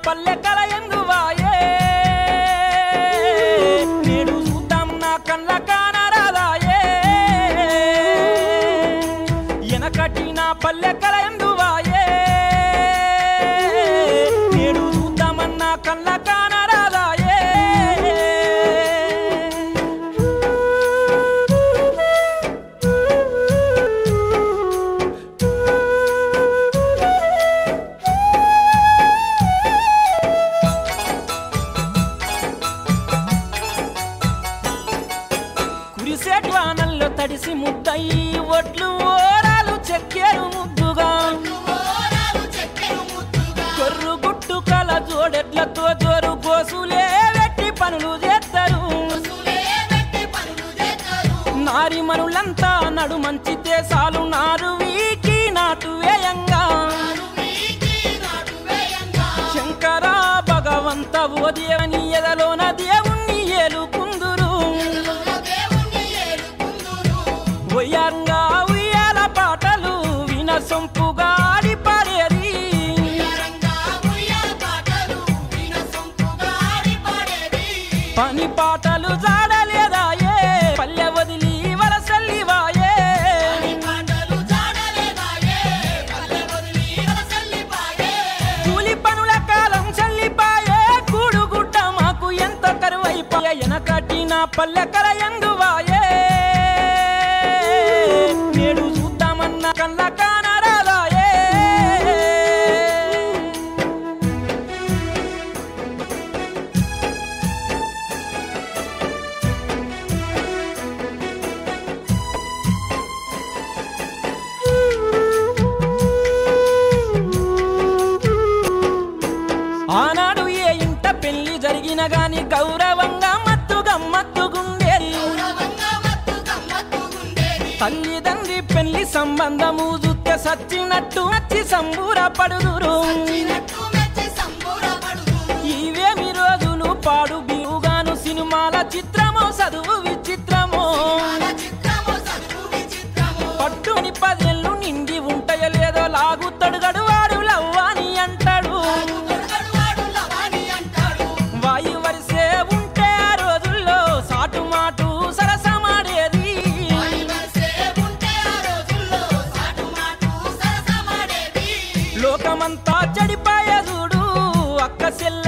పల్లె కలయందువాయే నేడు చూద్దాం నా కళ్ళ కానరాదాయే ఎనకటి నా పల్లె కలయందువాయే నేడు చూద్దామన్నా కళ్ళ కానరాదాయే కురిసేట్వానల్లో తడిసి ముద్దయి ఒట్లు ఓరాలు చెక్కేరు ముద్దుగా కొర్రు గుట్టు కల జోడెట్లతో జోరు గోసులే వెట్టి పనులు చేస్తారు నారి మనులంతా నడు మంచితే సాలు నారు వీకి నాటు వేయంగా శంకర భగవంత ఓదేవని ఎదలోన దేవుణ్ణి ఏలుకుందురు ఒయ్యంగా ఉయ్యాల పాటలు విన సొంపుగా ఆడి పాడేది పని పాటలు జాడలేదాయే పల్లె వదిలి వలసల్లివాయే కూలి పనుల కాలం చల్లిపాయే కూడుగుడ్డ మాకు ఎంత కరువైపాయే ఎనకటి నా పల్లె కలయందువాయే నేడు చూద్దామన్న కళ్ళ కానరాదాయే ఆనాడు ఏ ఇంట పెళ్లి జరిగిన గాని గౌరవంగా మత్తు గమ్మత్తుగుండేది తల్లిదండ్రి పెళ్లి సంబంధము చూస్తే సచ్చినట్టు నచ్చి సంబూరపడుదురు ఇవేమి రోజులు పాడు బివుగాను సినిమాల చిత్రమో చదువు విచిత్రమో పట్టుని 10 ఏళ్ళు నిండి ఉంటాయో లేదో లాగుతాడు గడువాడు లవ్వాని అంటాడు వాయు వరిసే ఉంటే ఆ రోజుల్లో సాటు మాటు సరసమాడేది లోకమంతా చెడిపాయ చూడు అక్క చెల్ల